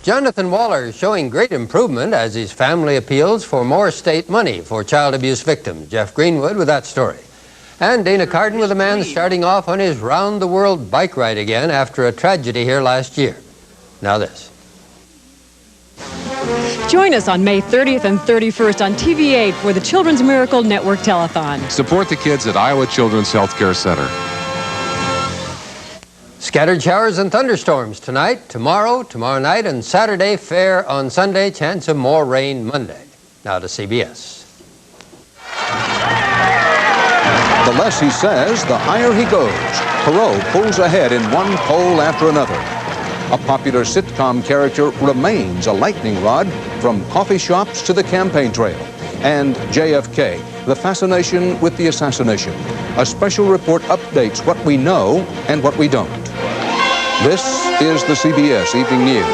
Jonathan Waller is showing great improvement as his family appeals for more state money for child abuse victims. Jeff Greenwood with that story. And Dana Carden with a man starting off on his round-the-world bike ride again after a tragedy here last year. Now this. Join us on May 30th and 31st on TV8 for the Children's Miracle Network Telethon. Support the kids at Iowa Children's Healthcare Center. Scattered showers and thunderstorms tonight, tomorrow night, and Saturday. Fair on Sunday. Chance of more rain Monday. Now to CBS. The less he says, the higher he goes. Perot pulls ahead in one poll after another. A popular sitcom character remains a lightning rod from coffee shops to the campaign trail. And JFK, the fascination with the assassination. A special report updates what we know and what we don't. This is the CBS Evening News.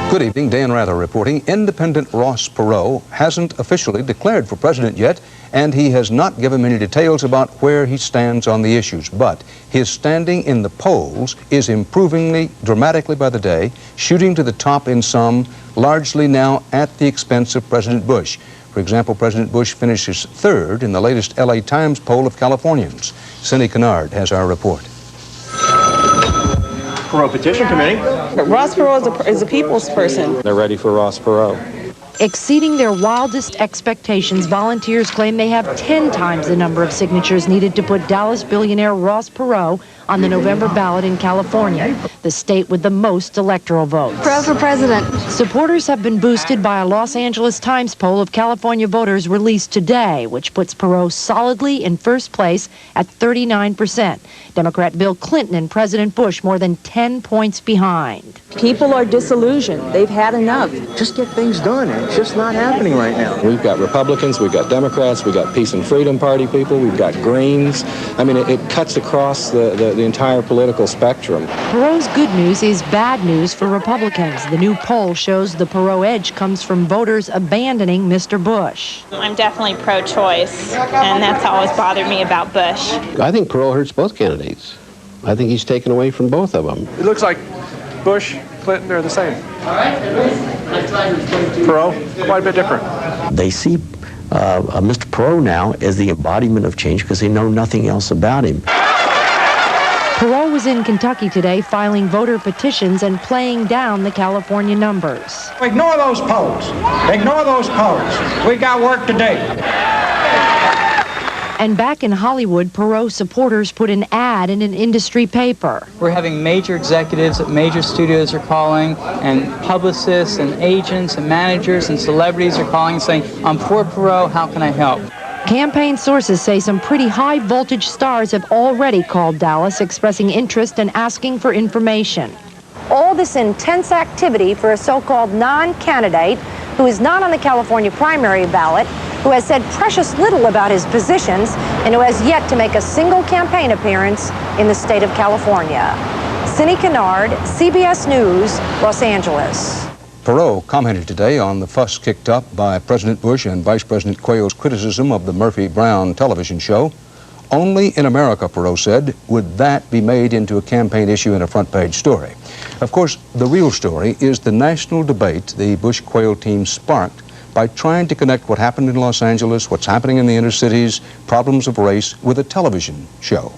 Good evening, Dan Rather reporting. Independent Ross Perot hasn't officially declared for president yet, and he has not given many details about where he stands on the issues. But his standing in the polls is improving dramatically by the day, shooting to the top in some, largely now at the expense of President Bush. For example, President Bush finishes third in the latest LA Times poll of Californians. Cindy Kennard has our report. Perot Petition Committee. Ross Perot is a people's person. They're ready for Ross Perot. Exceeding their wildest expectations, volunteers claim they have 10 times the number of signatures needed to put Dallas billionaire Ross Perot on the November ballot in California, the state with the most electoral votes. Perot for president. Supporters have been boosted by a Los Angeles Times poll of California voters released today, which puts Perot solidly in first place at 39%. Democrat Bill Clinton and President Bush more than 10 points behind. People are disillusioned. They've had enough. Just get things done. It's just not happening right now. We've got Republicans, we've got Democrats, we've got Peace and Freedom Party people, we've got Greens. I mean, it cuts across the entire political spectrum. Perot's good news is bad news for Republicans. The new poll shows the Perot edge comes from voters abandoning Mr. Bush. I'm definitely pro-choice, and that's always bothered me about Bush. I think Perot hurts both candidates. I think he's taken away from both of them. It looks like Bush, Clinton are the same. Perot, quite a bit different. They see Mr. Perot now as the embodiment of change because they know nothing else about him. Perot was in Kentucky today filing voter petitions and playing down the California numbers. Ignore those polls. Ignore those polls. We got work to do. And back in Hollywood, Perot supporters put an ad in an industry paper. We're having major executives at major studios are calling, and publicists and agents and managers and celebrities are calling and saying, I'm for Perot, how can I help? Campaign sources say some pretty high-voltage stars have already called Dallas, expressing interest and asking for information. All this intense activity for a so-called non-candidate who is not on the California primary ballot, who has said precious little about his positions, and who has yet to make a single campaign appearance in the state of California. Cindy Kennard, CBS News, Los Angeles. Perot commented today on the fuss kicked up by President Bush and Vice President Quayle's criticism of the Murphy-Brown television show. Only in America, Perot said, would that be made into a campaign issue in a front-page story. Of course, the real story is the national debate the Bush-Quayle team sparked by trying to connect what happened in Los Angeles, what's happening in the inner cities, problems of race, with a television show.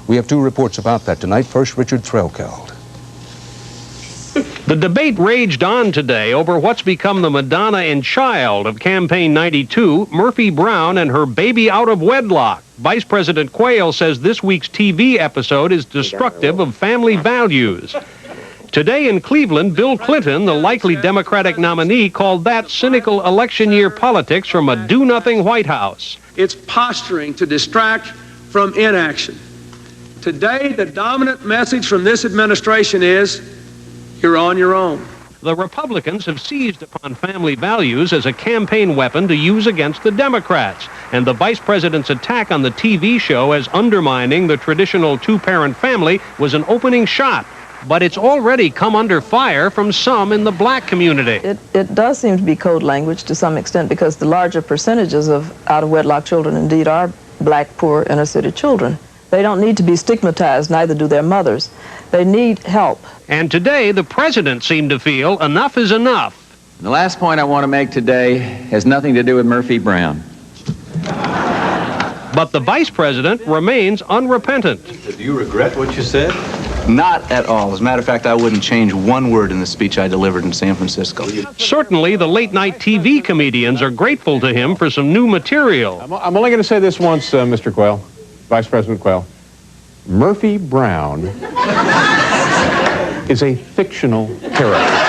We have two reports about that tonight. First, Richard Threlkeld. The debate raged on today over what's become the Madonna and child of Campaign 92, Murphy Brown and her baby out of wedlock. Vice President Quayle says this week's TV episode is destructive of family values. Today in Cleveland, Bill Clinton, the likely Democratic nominee, called that cynical election year politics from a do-nothing White House. It's posturing to distract from inaction. Today, the dominant message from this administration is, you're on your own. The Republicans have seized upon family values as a campaign weapon to use against the Democrats, and the vice president's attack on the TV show as undermining the traditional two-parent family was an opening shot. But it's already come under fire from some in the black community. It does seem to be code language to some extent, because the larger percentages of out-of-wedlock children indeed are black, poor, inner-city children. They don't need to be stigmatized, neither do their mothers. They need help. And today, the president seemed to feel enough is enough. The last point I want to make today has nothing to do with Murphy Brown. But the vice president remains unrepentant. Do you regret what you said? Not at all. As a matter of fact, I wouldn't change one word in the speech I delivered in San Francisco. Certainly, the late-night TV comedians are grateful to him for some new material. I'm only going to say this once, Mr. Quayle, Vice President Quayle. Murphy Brown is a fictional character.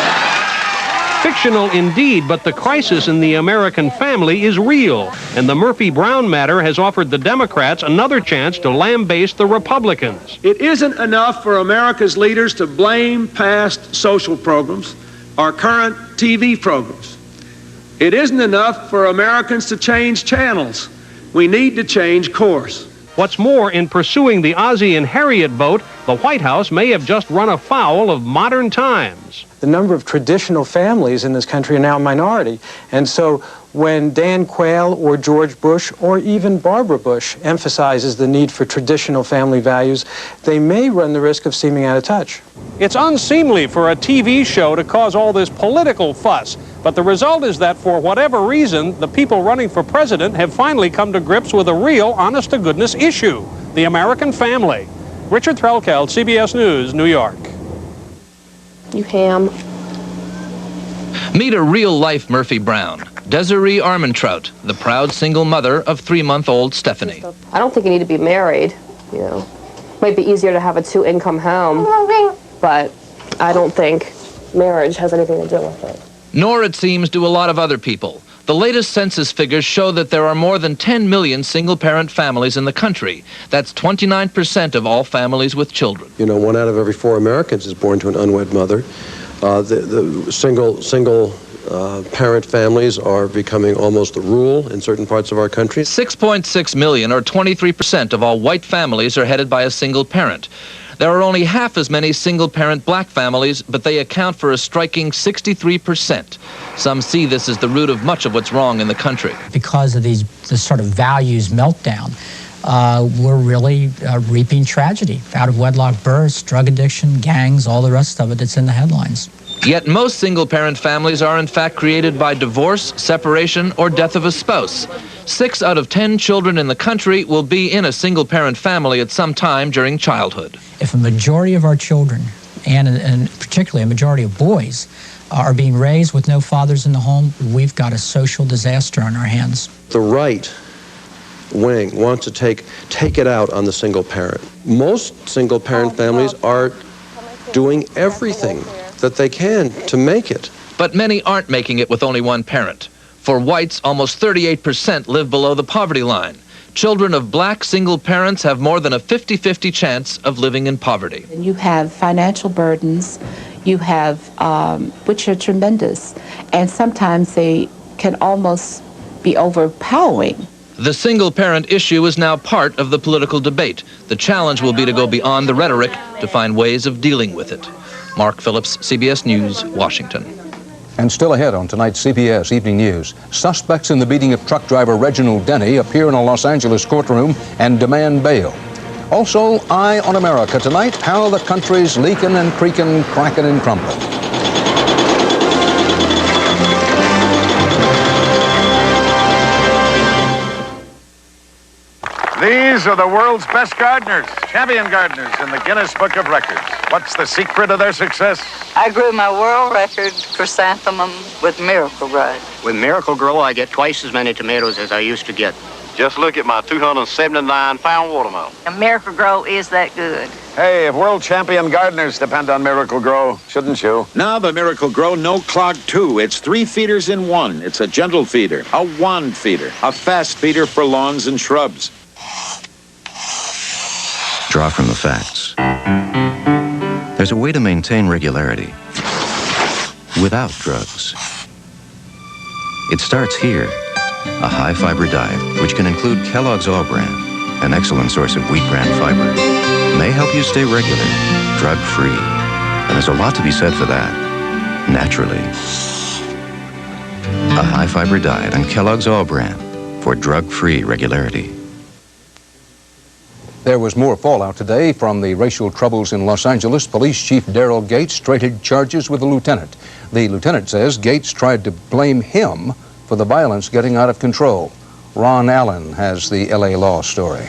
Fictional indeed, but the crisis in the American family is real. And the Murphy Brown matter has offered the Democrats another chance to lambaste the Republicans. It isn't enough for America's leaders to blame past social programs or current TV programs. It isn't enough for Americans to change channels. We need to change course. What's more, in pursuing the Ozzie and Harriet vote, the White House may have just run afoul of modern times. The number of traditional families in this country are now a minority. And so when Dan Quayle or George Bush or even Barbara Bush emphasizes the need for traditional family values, they may run the risk of seeming out of touch. It's unseemly for a TV show to cause all this political fuss, but the result is that for whatever reason, the people running for president have finally come to grips with a real, honest-to-goodness issue, the American family. Richard Threlkeld, CBS News, New York. You ham. Meet a real-life Murphy Brown, Desiree Armentrout, the proud single mother of 3-month-old Stephanie. I don't think you need to be married, you know. Might be easier to have a 2-income home, but I don't think marriage has anything to do with it. Nor, it seems, do a lot of other people. The latest census figures show that there are more than 10 million single-parent families in the country. That's 29% of all families with children. You know, 1 out of every 4 Americans is born to an unwed mother. The single parent families are becoming almost the rule in certain parts of our country. 6.6 million, or 23% of all white families, are headed by a single parent. There are only half as many single-parent black families, but they account for a striking 63%. Some see this as the root of much of what's wrong in the country. Because of this sort of values meltdown, we're really reaping tragedy. Out-of-wedlock births, drug addiction, gangs, all the rest of it, it's in the headlines. Yet most single-parent families are in fact created by divorce, separation, or death of a spouse. 6 out of 10 children in the country will be in a single-parent family at some time during childhood. If a majority of our children, and particularly a majority of boys, are being raised with no fathers in the home, we've got a social disaster on our hands. The right wing wants to take it out on the single parent. Most single parent families are doing everything that they can to make it. But many aren't making it with only one parent. For whites, almost 38% live below the poverty line. Children of black single parents have more than a 50-50 chance of living in poverty. You have financial burdens, you have, which are tremendous, and sometimes they can almost be overpowering. The single-parent issue is now part of the political debate. The challenge will be to go beyond the rhetoric to find ways of dealing with it. Mark Phillips, CBS News, Washington. And still ahead on tonight's CBS Evening News, suspects in the beating of truck driver Reginald Denny appear in a Los Angeles courtroom and demand bail. Also, Eye on America tonight, how the country's leaking and creaking, cracking and crumbling. These are the world's best gardeners, champion gardeners in the Guinness Book of Records. What's the secret of their success? I grew my world record chrysanthemum with Miracle-Gro. With Miracle-Gro, I get twice as many tomatoes as I used to get. Just look at my 279-pound watermelon. And Miracle-Gro is that good. Hey, if world champion gardeners depend on Miracle-Gro, shouldn't you? Now the Miracle-Gro No Clog 2. It's 3 feeders in one. It's a gentle feeder, a wand feeder, a fast feeder for lawns and shrubs. Draw from the facts. There's a way to maintain regularity without drugs. It starts here. A high-fiber diet, which can include Kellogg's All-Bran, an excellent source of wheat bran fiber, may help you stay regular, drug-free. And there's a lot to be said for that, naturally. A high-fiber diet and Kellogg's All-Bran for drug-free regularity. There was more fallout today from the racial troubles in Los Angeles. Police Chief Daryl Gates traded charges with a lieutenant. The lieutenant says Gates tried to blame him for the violence getting out of control. Ron Allen has the LA Law story.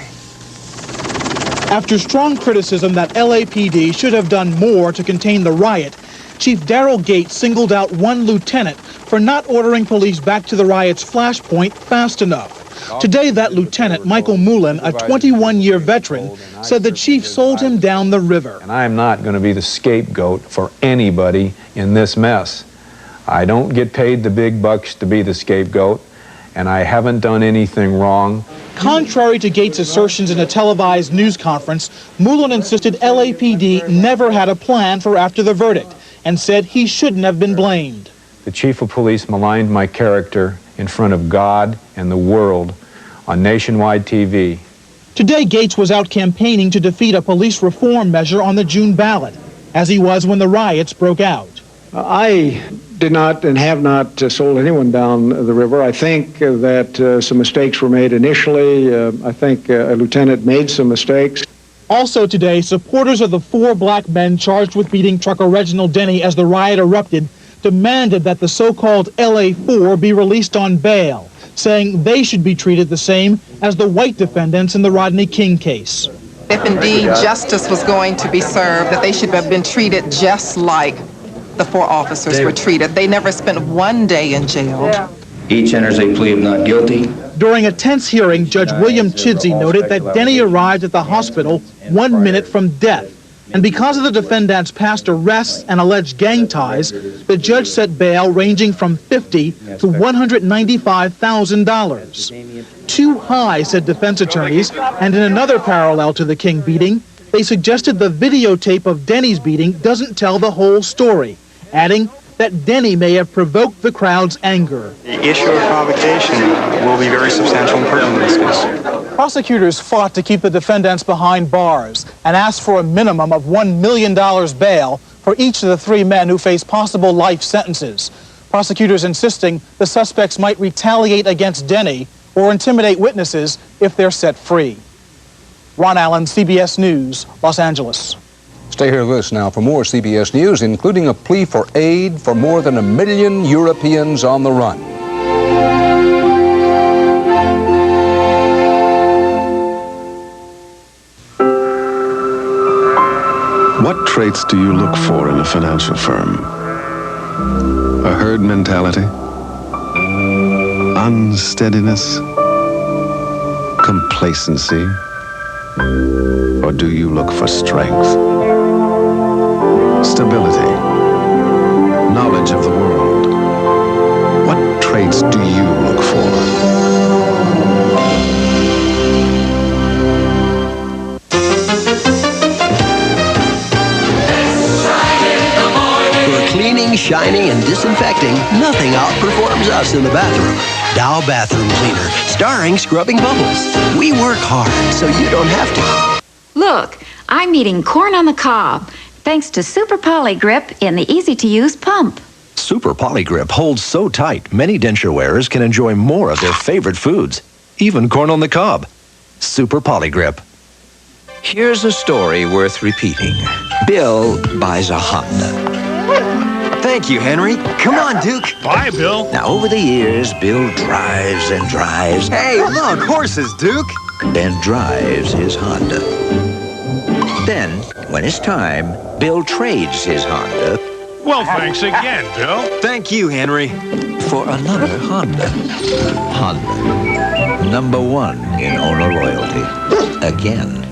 After strong criticism that LAPD should have done more to contain the riot, Chief Daryl Gates singled out one lieutenant for not ordering police back to the riot's flashpoint fast enough. Today, that lieutenant, Michael Mullen, a 21-year veteran, said the chief sold him down the river. And I am not going to be the scapegoat for anybody in this mess. I don't get paid the big bucks to be the scapegoat, and I haven't done anything wrong. Contrary to Gates' assertions in a televised news conference, Mullen insisted LAPD never had a plan for after the verdict and said he shouldn't have been blamed. The chief of police maligned my character in front of God and the world on nationwide TV. Today, Gates was out campaigning to defeat a police reform measure on the June ballot, as he was when the riots broke out. I did not and have not sold anyone down the river. I think that some mistakes were made initially. I think a lieutenant made some mistakes. Also today, supporters of the 4 black men charged with beating trucker Reginald Denny as the riot erupted demanded that the so-called LA4 be released on bail, saying they should be treated the same as the white defendants in the Rodney King case. If indeed justice was going to be served, that they should have been treated just like the 4 officers were treated. They never spent one day in jail. Each enters a plea of not guilty. During a tense hearing, Judge William Chidsey noted that Denny arrived at the hospital 1 minute from death. And because of the defendant's past arrests and alleged gang ties, the judge set bail ranging from $50,000 to $195,000. Too high, said defense attorneys, and in another parallel to the King beating, they suggested the videotape of Denny's beating doesn't tell the whole story, adding that Denny may have provoked the crowd's anger. The issue of provocation will be very substantial and pertinent in this case. Prosecutors fought to keep the defendants behind bars and asked for a minimum of $1 million bail for each of the 3 men who face possible life sentences. Prosecutors insisting the suspects might retaliate against Denny or intimidate witnesses if they're set free. Ron Allen, CBS News, Los Angeles. Stay here with us now for more CBS News, including a plea for aid for more than 1 million Europeans on the run. What traits do you look for in a financial firm? A herd mentality? Unsteadiness? Complacency? Or do you look for strength? Stability? Knowledge of the world? What traits do you look for? Cleaning, shining, and disinfecting, nothing outperforms us in the bathroom. Dow Bathroom Cleaner, starring Scrubbing Bubbles. We work hard so you don't have to. Look, I'm eating corn on the cob, thanks to Super Poli-Grip in the easy-to-use pump. Super Poli-Grip holds so tight, many denture wearers can enjoy more of their favorite foods, even corn on the cob. Super Poli-Grip. Here's a story worth repeating. Bill buys a Honda. Thank you, Henry. Come on, Duke. Bye, Bill. Now, over the years, Bill drives and drives. Hey, look, horses, Duke. Then drives his Honda. Then, when it's time, Bill trades his Honda. Well, thanks again, Bill. Thank you, Henry. For another Honda. Honda. #1 in owner loyalty. Again.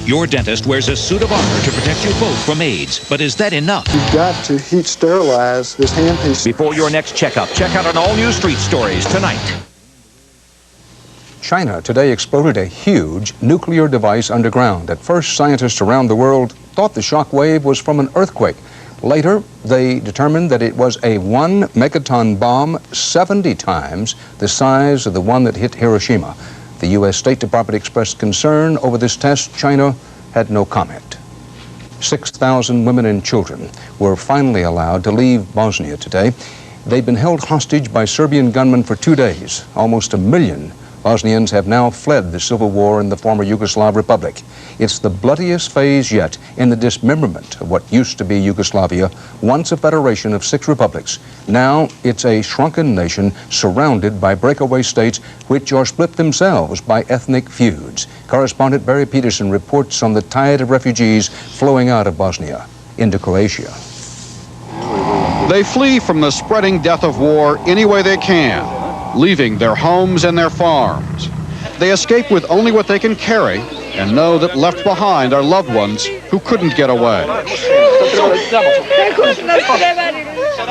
Your dentist wears a suit of armor to protect you both from AIDS, but is that enough? You've got to heat sterilize this handpiece. Before your next checkup, check out an all-new Street Stories tonight. China today exploded a huge nuclear device underground. At first, scientists around the world thought the shock wave was from an earthquake. Later, they determined that it was a 1 megaton bomb 70 times the size of the one that hit Hiroshima. The U.S. State Department expressed concern over this test. China had no comment. 6,000 women and children were finally allowed to leave Bosnia today. They've been held hostage by Serbian gunmen for 2 days. Almost 1 million Bosnians have now fled the civil war in the former Yugoslav Republic. It's the bloodiest phase yet in the dismemberment of what used to be Yugoslavia, once a federation of 6 republics. Now it's a shrunken nation surrounded by breakaway states which are split themselves by ethnic feuds. Correspondent Barry Peterson reports on the tide of refugees flowing out of Bosnia into Croatia. They flee from the spreading death of war any way they can, leaving their homes and their farms. They escape with only what they can carry and know that left behind are loved ones who couldn't get away.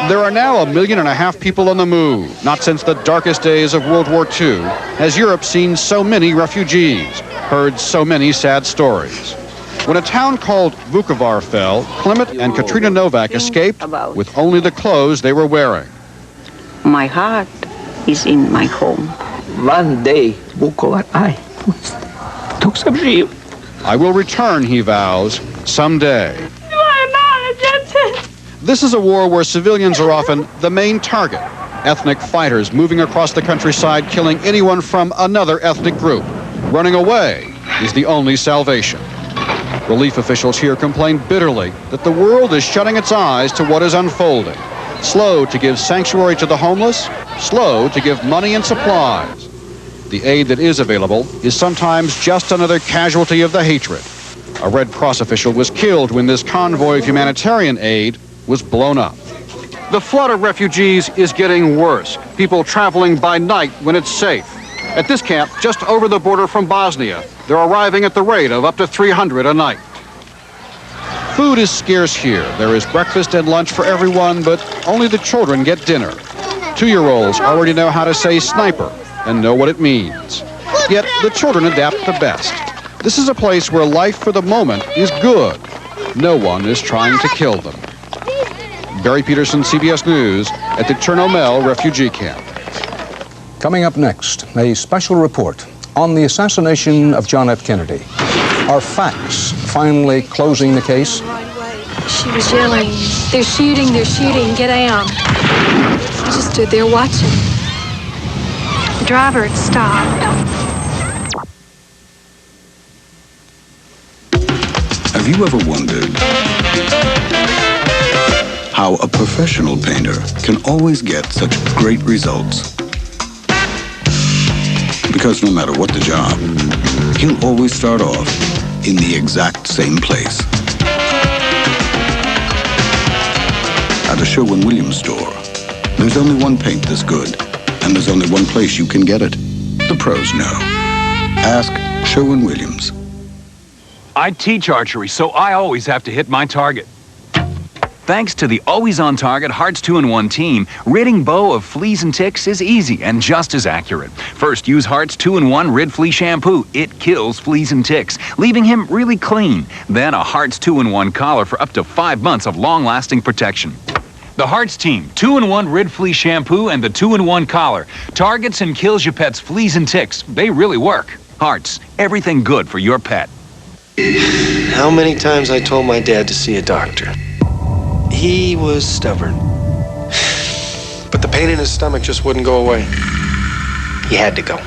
There are now 1.5 million people on the move. Not since the darkest days of World War II has Europe seen so many refugees, heard so many sad stories. When a town called Vukovar fell, Clement and Katrina Novak escaped with only the clothes they were wearing. My heart is in my home. One day, Vukovar, I will return, he vows, someday. This is a war where civilians are often the main target. Ethnic fighters moving across the countryside, killing anyone from another ethnic group. Running away is the only salvation. Relief officials here complain bitterly that the world is shutting its eyes to what is unfolding. Slow to give sanctuary to the homeless, slow to give money and supplies. The aid that is available is sometimes just another casualty of the hatred. A Red Cross official was killed when this convoy of humanitarian aid was blown up. The flood of refugees is getting worse. People traveling by night when it's safe. At this camp, just over the border from Bosnia, they're arriving at the rate of up to 300 a night. Food is scarce here. There is breakfast and lunch for everyone, but only the children get dinner. 2-year-olds already know how to say sniper and know what it means. Yet the children adapt the best. This is a place where life for the moment is good. No one is trying to kill them. Barry Peterson, CBS News, at the Chernomel refugee camp. Coming up next, a special report on the assassination of John F. Kennedy. Are facts finally closing the case? She was yelling, they're shooting, get down. I just stood there watching. The driver had stopped. Have you ever wondered how a professional painter can always get such great results? Because no matter what the job, he'll always start off in the exact same place. At a Sherwin-Williams store, there's only one paint that's good, and there's only one place you can get it. The pros know. Ask Sherwin-Williams. I teach archery, so I always have to hit my target. Thanks to the always-on-target Hartz 2-in-1 team, ridding Bo of fleas and ticks is easy and just as accurate. First, use Hartz 2-in-1 Rid Flea Shampoo. It kills fleas and ticks, leaving him really clean. Then a Hartz 2-in-1 collar for up to 5 months of long-lasting protection. The Hartz team, 2-in-1 Rid Flea Shampoo and the 2-in-1 collar. Targets and kills your pet's fleas and ticks. They really work. Hartz, everything good for your pet. How many times I told my dad to see a doctor? He was stubborn. But the pain in his stomach just wouldn't go away. He had to go.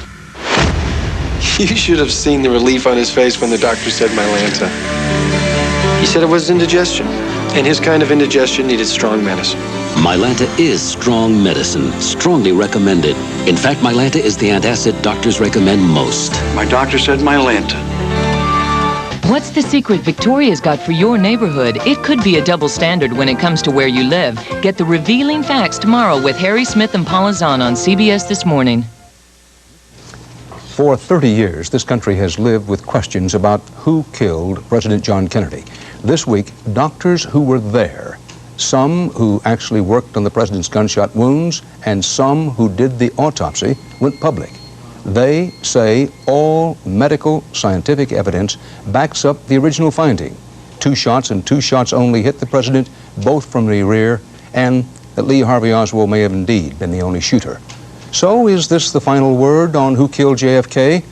You should have seen the relief on his face when the doctor said Mylanta. He said it was indigestion, and his kind of indigestion needed strong medicine. Mylanta is strong medicine, strongly recommended. In fact, Mylanta is the antacid doctors recommend most. My doctor said Mylanta. What's the secret Victoria's got for your neighborhood? It could be a double standard when it comes to where you live. Get the revealing facts tomorrow with Harry Smith and Paula Zahn on CBS This Morning. For 30 years, this country has lived with questions about who killed President John Kennedy. This week, doctors who were there, some who actually worked on the president's gunshot wounds, and some who did the autopsy, went public. They say all medical scientific evidence backs up the original finding. 2 shots and 2 shots only hit the president, both from the rear, and that Lee Harvey Oswald may have indeed been the only shooter. So is this the final word on who killed JFK?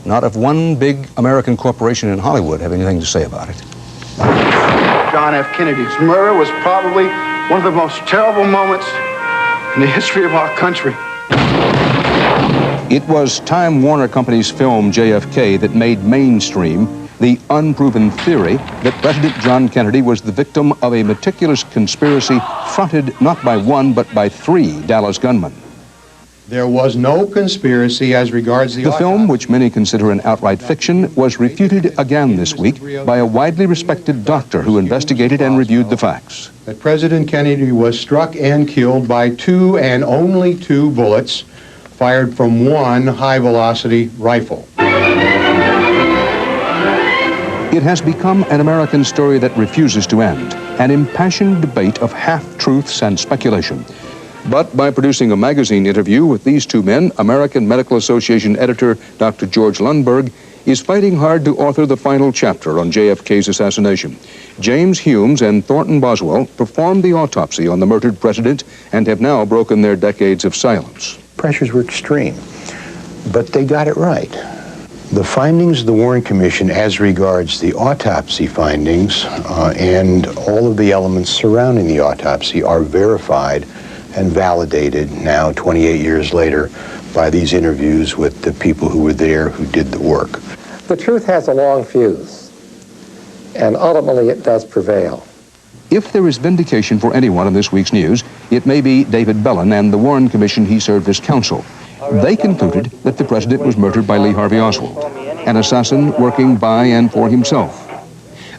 Not if one big American corporation in Hollywood have anything to say about it. John F. Kennedy's murder was probably one of the most terrible moments in the history of our country. It was Time Warner Company's film JFK that made mainstream the unproven theory that President John Kennedy was the victim of a meticulous conspiracy fronted not by one but by 3 Dallas gunmen. There was no conspiracy as regards The film, which many consider an outright fiction, was refuted again this week by a widely respected doctor who investigated and reviewed the facts. That President Kennedy was struck and killed by 2 and only 2 bullets fired from 1 high-velocity rifle. It has become an American story that refuses to end, an impassioned debate of half-truths and speculation. But by producing a magazine interview with these 2 men, American Medical Association editor Dr. George Lundberg is fighting hard to author the final chapter on JFK's assassination. James Humes and Thornton Boswell performed the autopsy on the murdered president and have now broken their decades of silence. Pressures were extreme, but they got it right. The findings of the Warren Commission as regards the autopsy findings and all of the elements surrounding the autopsy are verified and validated now 28 years later by these interviews with the people who were there who did the work. The truth has a long fuse, and ultimately it does prevail. If there is vindication for anyone in this week's news, it may be David Bellin and the Warren Commission he served as counsel. They concluded that the president was murdered by Lee Harvey Oswald, an assassin working by and for himself.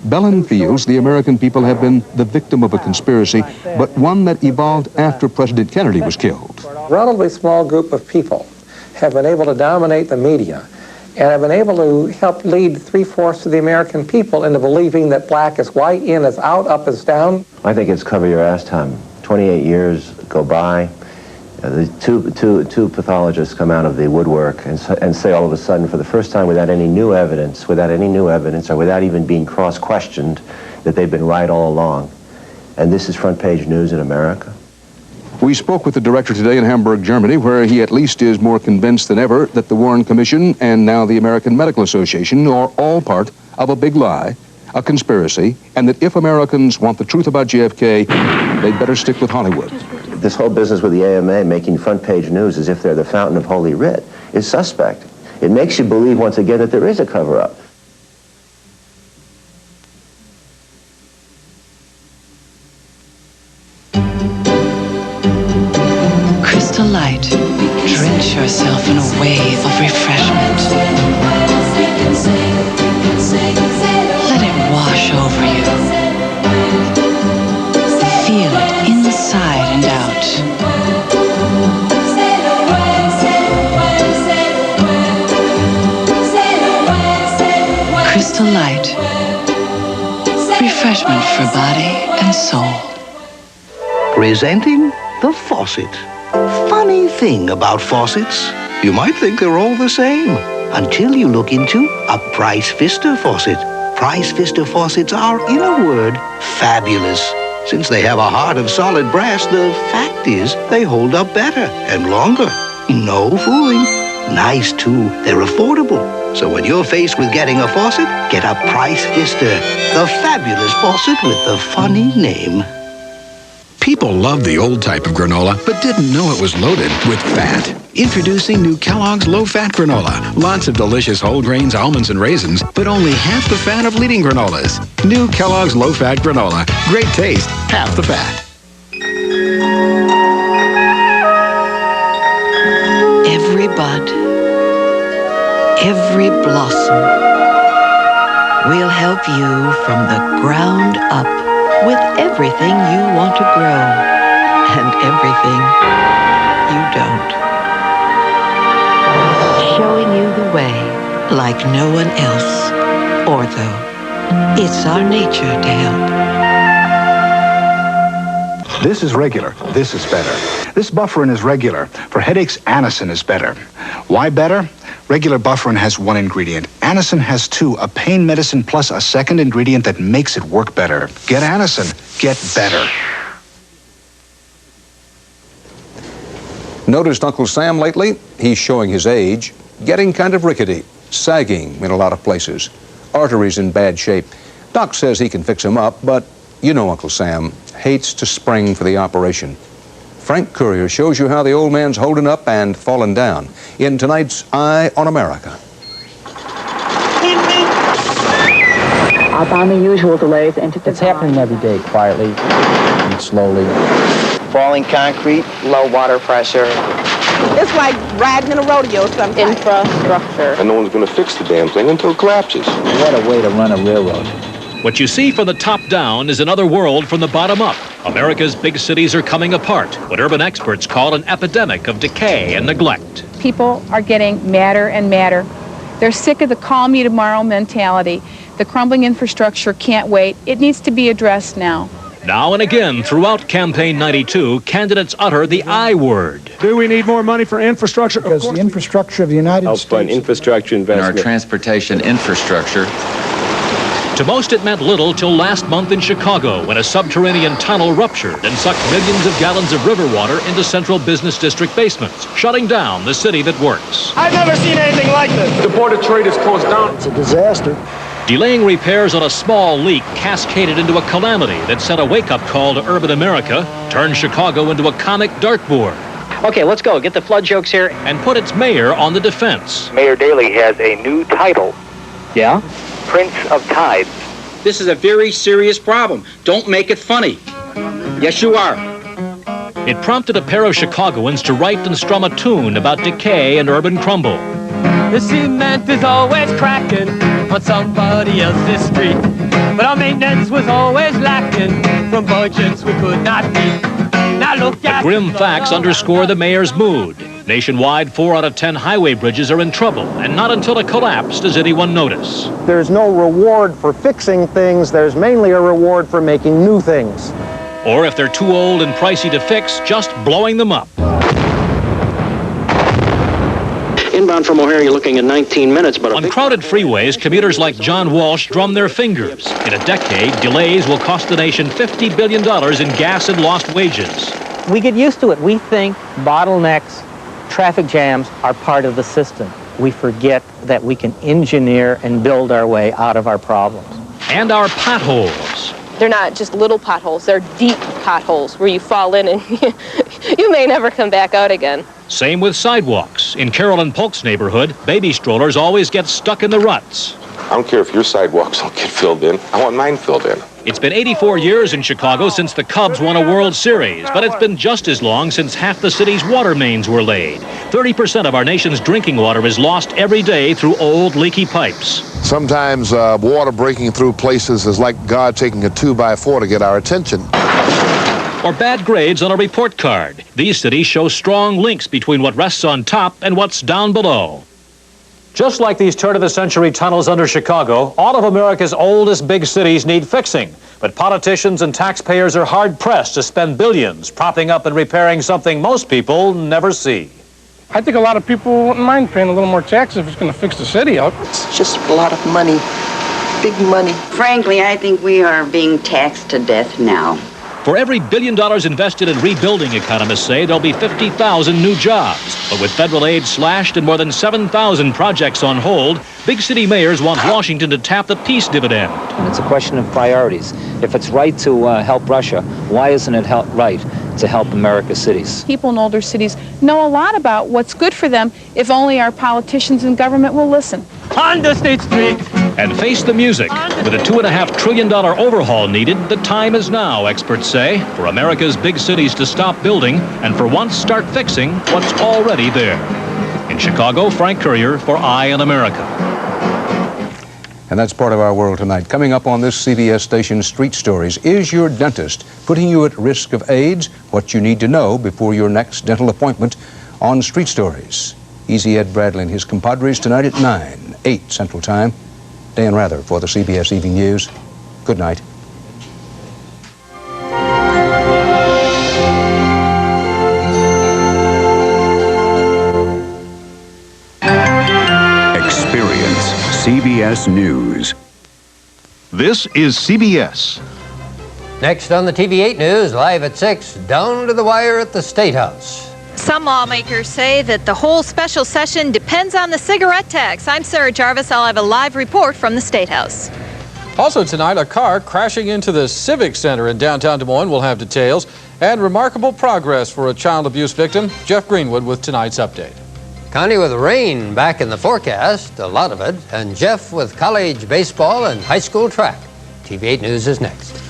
Bellin feels the American people have been the victim of a conspiracy, but one that evolved after President Kennedy was killed. A relatively small group of people have been able to dominate the media and have been able to help lead 3/4 of the American people into believing that black is white, in is out, up is down. I think it's cover your ass time. 28 years go by. The two pathologists come out of the woodwork and say all of a sudden, for the first time without any new evidence, or without even being cross-questioned, that they've been right all along. And this is front page news in America. We spoke with the director today in Hamburg, Germany, where he at least is more convinced than ever that the Warren Commission and now the American Medical Association are all part of a big lie, a conspiracy, and that if Americans want the truth about JFK, they'd better stick with Hollywood. This whole business with the AMA making front page news as if they're the fountain of Holy Writ is suspect. It makes you believe once again that there is a cover-up. Crystal light, drench yourself in a wave of refreshment. Let it wash over you. Feel it inside and out. Crystal light, refreshment for body and soul. Presenting the faucet. Funny thing about faucets, you might think they're all the same until you look into a Pfister faucet. Pfister faucets are, in a word, fabulous. Since they have a heart of solid brass, the fact is they hold up better and longer. No fooling. Nice, too. They're affordable. So when you're faced with getting a faucet, get a Pfister, the fabulous faucet with the funny name. People love the old type of granola, but didn't know it was loaded with fat. Introducing new Kellogg's low-fat granola. Lots of delicious whole grains, almonds, and raisins, but only half the fat of leading granolas. New Kellogg's low-fat granola. Great taste, half the fat. Every bud, every blossom will help you from the ground up with everything you want to grow and everything you don't. Showing you the way like no one else. Ortho. It's our nature to help. This is regular. This is better. This Bufferin is regular. For headaches, Anacin is better. Why better? Regular Bufferin has one ingredient. Anacin has two, a pain medicine plus a second ingredient that makes it work better. Get Anacin. Get better. Noticed Uncle Sam lately? He's showing his age, getting kind of rickety, sagging in a lot of places, arteries in bad shape. Doc says he can fix him up, but you know Uncle Sam hates to spring for the operation. Frank Courier shows you how the old man's holding up and falling down in tonight's Eye on America. Outbound the usual delays into It's happening every day, quietly and slowly. Falling concrete, low water pressure. It's like riding in a rodeo sometimes. Infrastructure. And no one's going to fix the damn thing until it collapses. What a way to run a railroad. What you see from the top down is another world from the bottom up. America's big cities are coming apart, what urban experts call an epidemic of decay and neglect. People are getting madder and madder. They're sick of the call me tomorrow mentality. The crumbling infrastructure can't wait. It needs to be addressed now. Now and again, throughout Campaign 92, candidates utter the I word. Do we need more money for infrastructure? Because the infrastructure of the United States... Help fund infrastructure investment. In our transportation infrastructure. To most, it meant little till last month in Chicago, when a subterranean tunnel ruptured and sucked millions of gallons of river water into central business district basements, shutting down the city that works. I've never seen anything like this. The Board of Trade is closed down. It's a disaster. Delaying repairs on a small leak cascaded into a calamity that sent a wake-up call to urban America, turned Chicago into a comic dartboard. Okay, let's go. Get the flood jokes here. And put its mayor on the defense. Mayor Daley has a new title. Yeah? Prince of Tides. This is a very serious problem. Don't make it funny. Yes, you are. It prompted a pair of Chicagoans to write and strum a tune about decay and urban crumble. The cement is always cracking on somebody else's street, but our maintenance was always lacking from budgets we could not meet. Now look at the grim facts underscore the mayor's mood. Nationwide, 4 out of 10 highway bridges are in trouble, and not until a collapse does anyone notice. There's no reward for fixing things. There's mainly a reward for making new things. Or if they're too old and pricey to fix, just blowing them up. Inbound from O'Hare, you're looking at 19 minutes, but... On crowded freeways, commuters like John Walsh drum their fingers. In a decade, delays will cost the nation $50 billion in gas and lost wages. We get used to it. We think bottlenecks, traffic jams are part of the system. We forget that we can engineer and build our way out of our problems. And our potholes. They're not just little potholes, they're deep potholes where you fall in and you may never come back out again. Same with sidewalks. In Carolyn Polk's neighborhood, baby strollers always get stuck in the ruts. I don't care if your sidewalks don't get filled in. I want mine filled in. It's been 84 years in Chicago since the Cubs won a World Series, but it's been just as long since half the city's water mains were laid. 30% of our nation's drinking water is lost every day through old, leaky pipes. Sometimes water breaking through places is like God taking a 2x4 to get our attention. Or bad grades on a report card. These cities show strong links between what rests on top and what's down below. Just like these turn-of-the-century tunnels under Chicago, all of America's oldest big cities need fixing. But politicians and taxpayers are hard-pressed to spend billions propping up and repairing something most people never see. I think a lot of people wouldn't mind paying a little more tax if it's going to fix the city up. It's just a lot of money, big money. Frankly, I think we are being taxed to death now. For every $1 billion invested in rebuilding, economists say there'll be 50,000 new jobs. But with federal aid slashed and more than 7,000 projects on hold, big city mayors want Washington to tap the peace dividend. And it's a question of priorities. If it's right to help Russia, why isn't it right to help America's cities? People in older cities know a lot about what's good for them if only our politicians and government will listen. On the State Street. And face the music. With a $2.5 trillion overhaul needed, the time is now, experts say, for America's big cities to stop building and for once start fixing what's already there. In Chicago, Frank Courier for Eye on America. And that's part of our world tonight. Coming up on this CBS station, Street Stories. Is your dentist putting you at risk of AIDS? What you need to know before your next dental appointment on Street Stories. Easy Ed Bradley and his compadres tonight at 9, 8 Central Time. Dan Rather for the CBS Evening News. Good night. Experience CBS News. This is CBS. Next on the TV8 News, live at 6, down to the wire at the State House. Some lawmakers say that the whole special session depends on the cigarette tax. I'm Sarah Jarvis. I'll have a live report from the State House. Also tonight, a car crashing into the Civic Center in downtown Des Moines. We'll have details. And remarkable progress for a child abuse victim. Jeff Greenwood with tonight's update. Connie with rain back in the forecast, a lot of it. And Jeff with college baseball and high school track. TV8 News is next.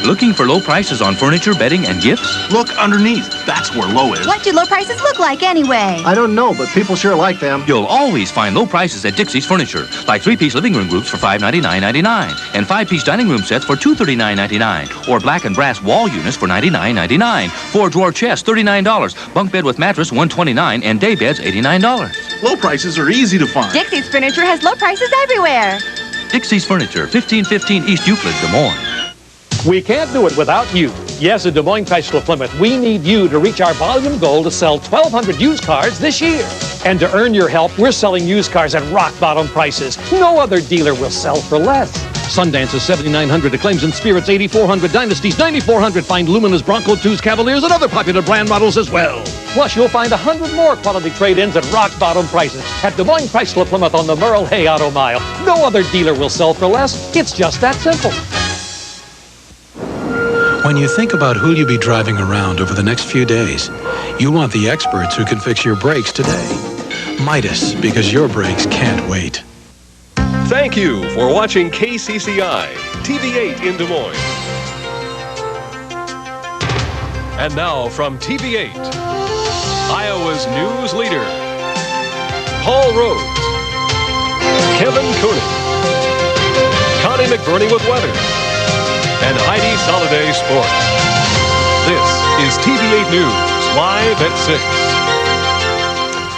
Looking for low prices on furniture, bedding, and gifts? Look underneath. That's where low is. What do low prices look like anyway? I don't know, but people sure like them. You'll always find low prices at Dixie's Furniture, like 3-piece living room groups for $599.99 and 5-piece dining room sets for $239.99, or black and brass wall units for $99.99, 4-drawer chest $39, bunk bed with mattress $129, and day beds $89. Low prices are easy to find. Dixie's Furniture has low prices everywhere. Dixie's Furniture, 1515 East Euclid, Des Moines. We can't do it without you. Yes, at Des Moines Chrysler Plymouth, we need you to reach our volume goal to sell 1,200 used cars this year. And to earn your help, we're selling used cars at rock-bottom prices. No other dealer will sell for less. Sundance is $7,900, Acclaims and Spirits $8,400, Dynasties $9,400. Find Lumina's Bronco 2s, Cavaliers, and other popular brand models as well. Plus, you'll find 100 more quality trade-ins at rock-bottom prices at Des Moines Chrysler Plymouth on the Merrill Hay Auto Mile. No other dealer will sell for less. It's just that simple. When you think about who'll you be driving around over the next few days, you want the experts who can fix your brakes today. Midas, because your brakes can't wait. Thank you for watching KCCI, TV8 in Des Moines. And now from TV8, Iowa's news leader, Paul Rhodes, Kevin Koenig, Connie McBurney with weather, and Heidi Soliday Sports. This is TV8 News, live at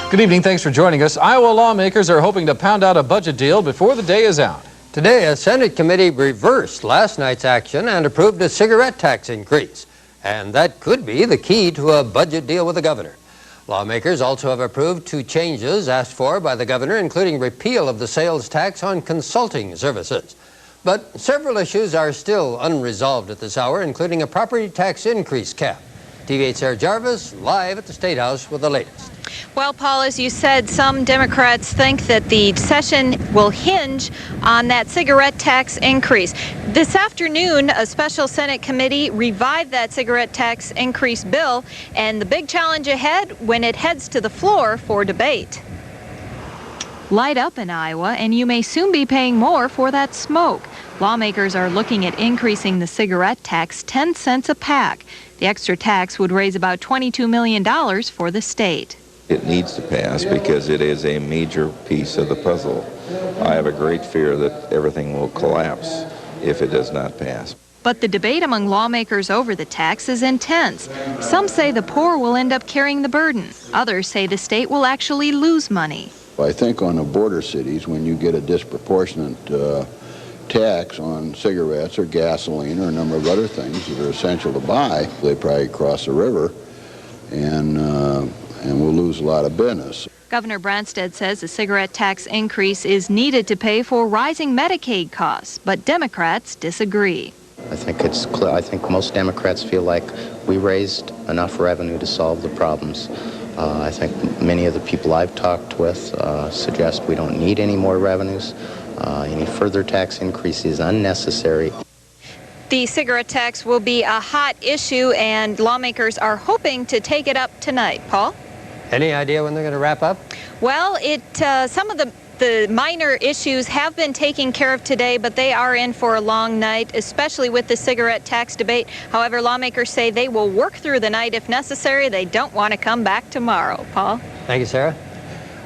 6. Good evening, thanks for joining us. Iowa lawmakers are hoping to pound out a budget deal before the day is out. Today, a Senate committee reversed last night's action and approved a cigarette tax increase. And that could be the key to a budget deal with the governor. Lawmakers also have approved 2 changes asked for by the governor, including repeal of the sales tax on consulting services. But several issues are still unresolved at this hour, including a property tax increase cap. TV8's Sarah Jarvis, live at the State House with the latest. Well, Paul, as you said, some Democrats think that the session will hinge on that cigarette tax increase. This afternoon, a special Senate committee revived that cigarette tax increase bill, and the big challenge ahead when it heads to the floor for debate. Light up in Iowa, and you may soon be paying more for that smoke. Lawmakers are looking at increasing the cigarette tax 10 cents a pack. The extra tax would raise about $22 million for the state. It needs to pass because it is a major piece of the puzzle. I have a great fear that everything will collapse if it does not pass. But the debate among lawmakers over the tax is intense. Some say the poor will end up carrying the burden. Others say the state will actually lose money. I think on the border cities, when you get a disproportionate tax on cigarettes or gasoline or a number of other things that are essential to buy, they probably cross the river and we'll lose a lot of business. Governor Branstad says a cigarette tax increase is needed to pay for rising Medicaid costs, but Democrats disagree. I think it's clear. I think most Democrats feel like we raised enough revenue to solve the problems. I think many of the people I've talked with suggest we don't need any more revenues. Any further tax increase is unnecessary. The cigarette tax will be a hot issue, and lawmakers are hoping to take it up tonight. Paul? Any idea when they're going to wrap up? Well, some of the minor issues have been taken care of today, but they are in for a long night, especially with the cigarette tax debate. However, lawmakers say they will work through the night if necessary. They don't want to come back tomorrow. Paul? Thank you, Sarah.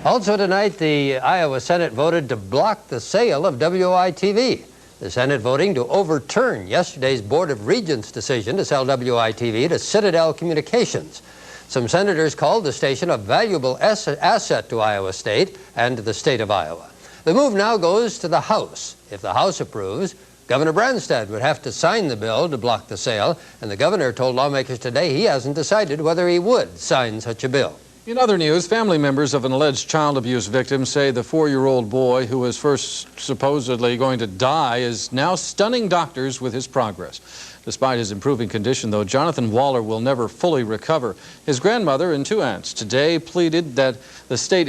Also tonight, the Iowa Senate voted to block the sale of WITV. The Senate voting to overturn yesterday's Board of Regents' decision to sell WITV to Citadel Communications. Some senators called the station a valuable asset to Iowa State and to the state of Iowa. The move now goes to the House. If the House approves, Governor Branstad would have to sign the bill to block the sale, and the governor told lawmakers today he hasn't decided whether he would sign such a bill. In other news, family members of an alleged child abuse victim say the 4-year-old boy who was first supposedly going to die is now stunning doctors with his progress. Despite his improving condition, though, Jonathan Waller will never fully recover. His grandmother and 2 aunts today pleaded that the state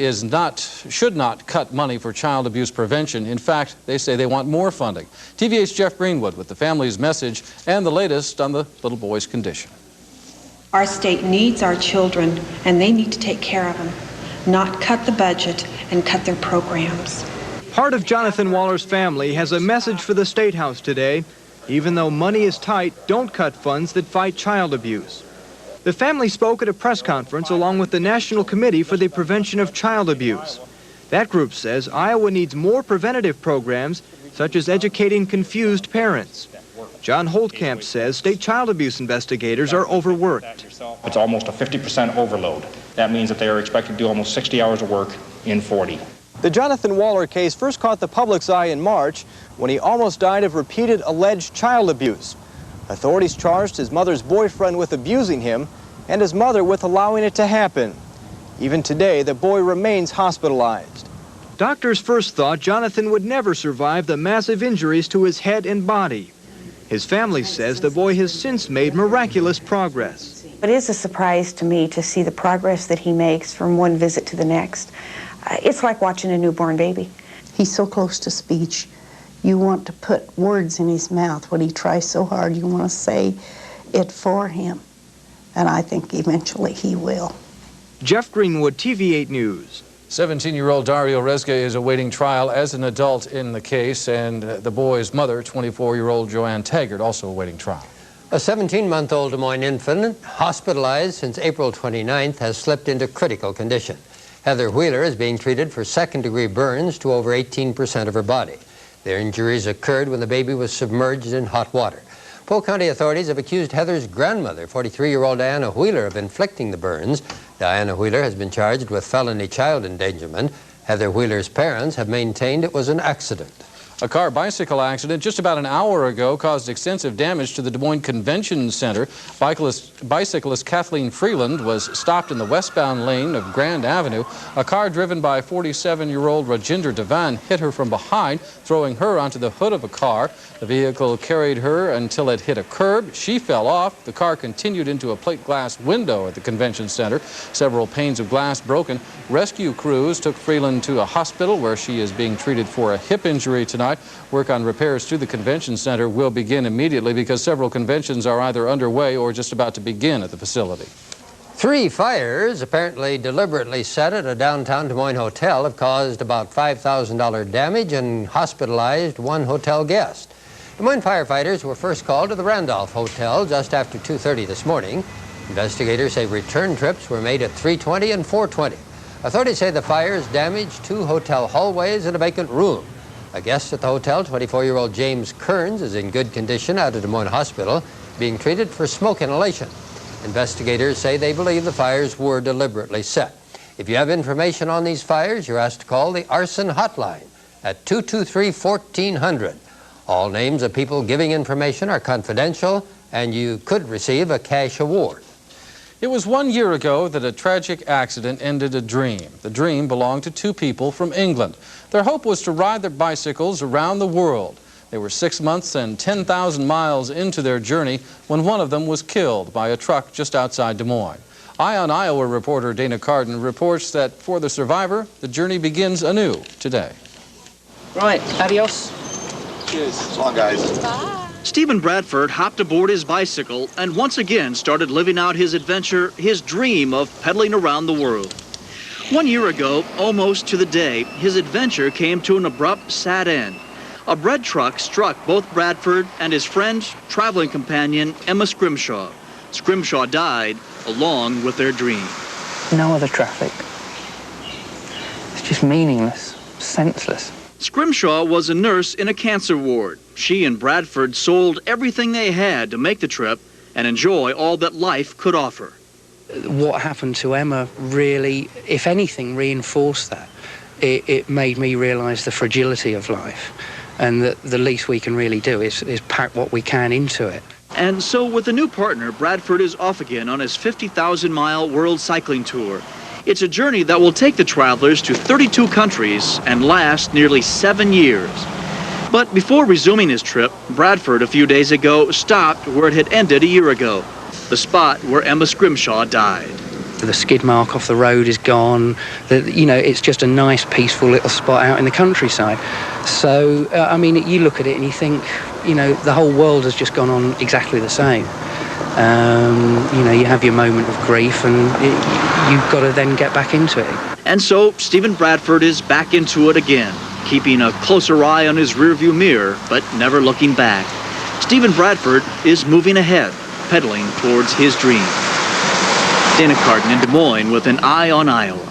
should not cut money for child abuse prevention. In fact, they say they want more funding. TV8's Jeff Greenwood with the family's message and the latest on the little boy's condition. Our state needs our children, and they need to take care of them, not cut the budget and cut their programs. Part of Jonathan Waller's family has a message for the State House today. Even though money is tight, don't cut funds that fight child abuse. The family spoke at a press conference along with the National Committee for the Prevention of Child Abuse. That group says Iowa needs more preventative programs, such as educating confused parents. John Holtkamp says state child abuse investigators are overworked. It's almost a 50% overload. That means that they are expected to do almost 60 hours of work in 40. The Jonathan Waller case first caught the public's eye in March when he almost died of repeated alleged child abuse. Authorities charged his mother's boyfriend with abusing him and his mother with allowing it to happen. Even today, the boy remains hospitalized. Doctors first thought Jonathan would never survive the massive injuries to his head and body. His family says the boy has since made miraculous progress. It is a surprise to me to see the progress that he makes from one visit to the next. It's like watching a newborn baby. He's so close to speech. You want to put words in his mouth when he tries so hard. You want to say it for him. And I think eventually he will. Jeff Greenwood, TV8 News. 17-year-old Dario Rezga is awaiting trial as an adult in the case, and the boy's mother, 24-year-old Joanne Taggart, also awaiting trial. A 17-month-old Des Moines infant, hospitalized since April 29th, has slipped into critical condition. Heather Wheeler is being treated for second-degree burns to over 18% of her body. Their injuries occurred when the baby was submerged in hot water. Polk County authorities have accused Heather's grandmother, 43-year-old Diana Wheeler, of inflicting the burns. Diana Wheeler has been charged with felony child endangerment. Heather Wheeler's parents have maintained it was an accident. A car-bicycle accident just about an hour ago caused extensive damage to the Des Moines Convention Center. Bicyclist Kathleen Freeland was stopped in the westbound lane of Grand Avenue. A car driven by 47-year-old Rajinder Devan hit her from behind, throwing her onto the hood of a car. The vehicle carried her until it hit a curb. She fell off. The car continued into a plate glass window at the convention center. Several panes of glass broken. Rescue crews took Freeland to a hospital where she is being treated for a hip injury tonight. Work on repairs to the convention center will begin immediately because several conventions are either underway or just about to begin at the facility. 3 fires, apparently deliberately set at a downtown Des Moines hotel, have caused about $5,000 damage and hospitalized 1 hotel guest. Des Moines firefighters were first called to the Randolph Hotel just after 2:30 this morning. Investigators say return trips were made at 3:20 and 4:20. Authorities say the fires damaged 2 hotel hallways and a vacant room. A guest at the hotel, 24-year-old James Kearns, is in good condition out of Des Moines Hospital, being treated for smoke inhalation. Investigators say they believe the fires were deliberately set. If you have information on these fires, you're asked to call the arson hotline at 223-1400. All names of people giving information are confidential, and you could receive a cash award. It was 1 year ago that a tragic accident ended a dream. The dream belonged to 2 people from England. Their hope was to ride their bicycles around the world. They were 6 months and 10,000 miles into their journey when one of them was killed by a truck just outside Des Moines. Eye on Iowa reporter Dana Carden reports that for the survivor, the journey begins anew today. Right, adios. Cheers. So long, guys. Bye. Stephen Bradford hopped aboard his bicycle and once again started living out his adventure, his dream of pedaling around the world. 1 year ago, almost to the day, his adventure came to an abrupt, sad end. A bread truck struck both Bradford and his friend, traveling companion, Emma Scrimshaw. Scrimshaw died along with their dream. No other traffic. It's just meaningless, senseless. Scrimshaw was a nurse in a cancer ward. She and Bradford sold everything they had to make the trip and enjoy all that life could offer. What happened to Emma really, if anything, reinforced that. It made me realise the fragility of life, and that the least we can really do is pack what we can into it. And so with a new partner, Bradford is off again on his 50,000-mile world cycling tour. It's a journey that will take the travelers to 32 countries and last nearly 7 years. But before resuming his trip, Bradford a few days ago stopped where it had ended a year ago, the spot where Emma Scrimshaw died. The skid mark off the road is gone. It's just a nice, peaceful little spot out in the countryside. So, I mean, you look at it and you think, the whole world has just gone on exactly the same. You have your moment of grief and you've got to then get back into it. And so Stephen Bradford is back into it again, keeping a closer eye on his rearview mirror, but never looking back. Stephen Bradford is moving ahead, pedaling towards his dream. Dana Carton in Des Moines with an eye on Iowa.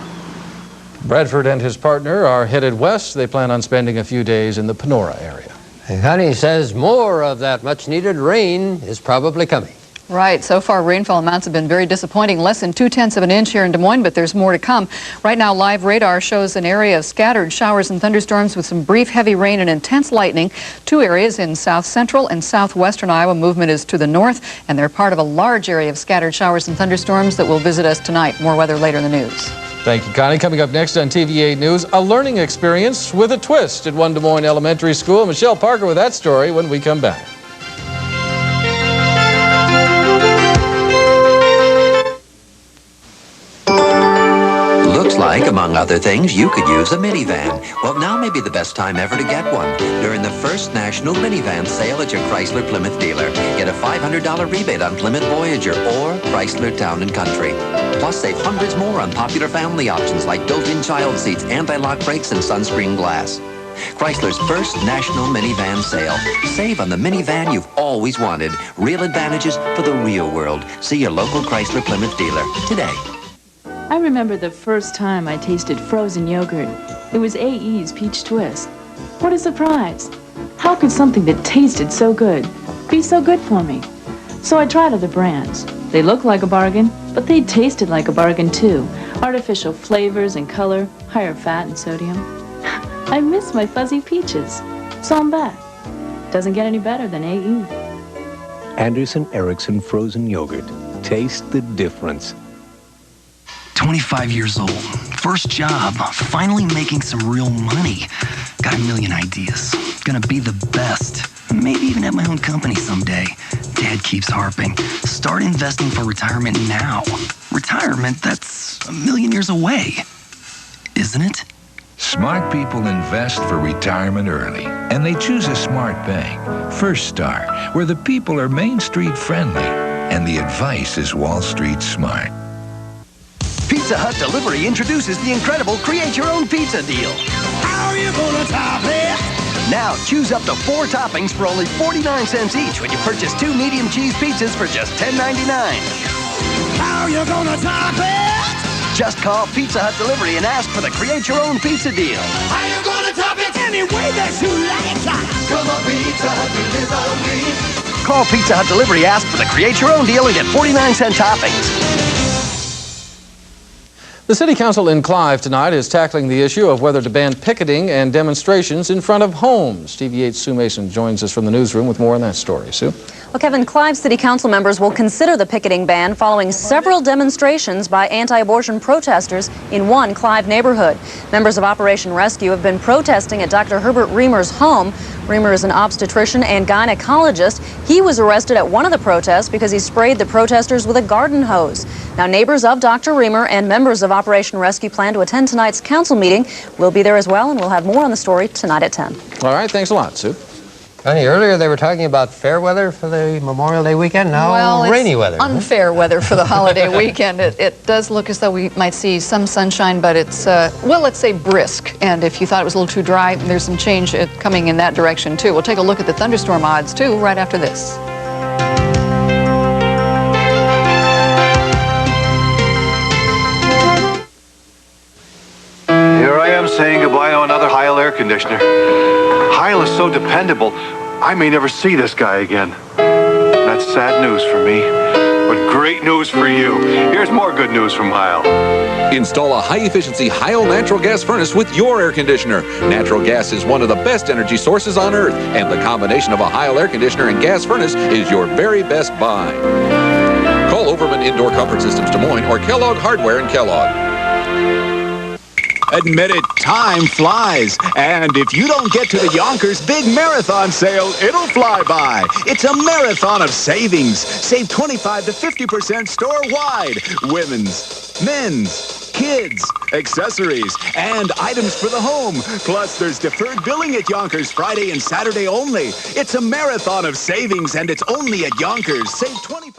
Bradford and his partner are headed west. They plan on spending a few days in the Panora area. And Connie says more of that much-needed rain is probably coming. Right. So far, rainfall amounts have been very disappointing. Less than 0.2 of an inch here in Des Moines, but there's more to come. Right now, live radar shows an area of scattered showers and thunderstorms with some brief heavy rain and intense lightning. 2 areas in south central and southwestern Iowa. Movement is to the north, and they're part of a large area of scattered showers and thunderstorms that will visit us tonight. More weather later in the news. Thank you, Connie. Coming up next on TV8 News, a learning experience with a twist at one Des Moines elementary school. Michelle Parker with that story when we come back. Looks like, among other things, you could use a minivan. Well, now may be the best time ever to get one. During the first national minivan sale at your Chrysler Plymouth dealer, get a $500 rebate on Plymouth Voyager or Chrysler Town & Country. Plus, save hundreds more on popular family options like built-in child seats, anti-lock brakes, and sunscreen glass. Chrysler's first national minivan sale. Save on the minivan you've always wanted. Real advantages for the real world. See your local Chrysler Plymouth dealer today. I remember the first time I tasted frozen yogurt. It was AE's Peach Twist. What a surprise! How could something that tasted so good be so good for me? So I tried other brands. They looked like a bargain, but they tasted like a bargain too. Artificial flavors and color, higher fat and sodium. I miss my fuzzy peaches, so I'm back. Doesn't get any better than AE. Anderson Erickson frozen yogurt. Taste the difference. 25 years old, first job, finally making some real money. Got a million ideas, gonna be the best. Maybe even have my own company someday. Dad keeps harping, start investing for retirement now. Retirement, that's a million years away, isn't it? Smart people invest for retirement early, and they choose a smart bank, First Star, where the people are Main Street friendly, and the advice is Wall Street smart. Pizza Hut Delivery introduces the incredible Create Your Own Pizza deal. How you gonna top it? Now, choose up to 4 toppings for only 49 cents each when you purchase 2 medium cheese pizzas for just $10.99. How you gonna top it? Just call Pizza Hut Delivery and ask for the Create Your Own Pizza deal. How you gonna top it any way that you like it? Come on, Pizza Hut Delivery. Call Pizza Hut Delivery, ask for the Create Your Own deal, and get 49-cent toppings. The City Council in Clive tonight is tackling the issue of whether to ban picketing and demonstrations in front of homes. TV8's Sue Mason joins us from the newsroom with more on that story. Sue? Well, Kevin, Clive City Council members will consider the picketing ban following several demonstrations by anti-abortion protesters in one Clive neighborhood. Members of Operation Rescue have been protesting at Dr. Herbert Reamer's home. Reamer is an obstetrician and gynecologist. He was arrested at one of the protests because he sprayed the protesters with a garden hose. Now, neighbors of Dr. Reamer and members of Operation Rescue plan to attend tonight's council meeting. We'll be there as well, and we'll have more on the story tonight at 10. All right, thanks a lot, Sue. Connie, earlier they were talking about fair weather for the Memorial Day weekend. Now well, rainy weather. Unfair weather for the holiday weekend. It does look as though we might see some sunshine, but it's, well, let's say brisk. And if you thought it was a little too dry, there's some change coming in that direction, too. We'll take a look at the thunderstorm odds, too, right after this. Here I am saying goodbye to another Heil air conditioner. Heil is so dependable, I may never see this guy again. That's sad news for me, but great news for you. Here's more good news from Heil. Install a high-efficiency Heil natural gas furnace with your air conditioner. Natural gas is one of the best energy sources on Earth, and the combination of a Heil air conditioner and gas furnace is your very best buy. Call Overman Indoor Comfort Systems Des Moines or Kellogg Hardware in Kellogg. Admit it, time flies. And if you don't get to the Yonkers Big Marathon Sale, it'll fly by. It's a marathon of savings. Save 25 to 50% store-wide. Women's, men's, kids, accessories, and items for the home. Plus, there's deferred billing at Yonkers Friday and Saturday only. It's a marathon of savings, and it's only at Yonkers. Save 25.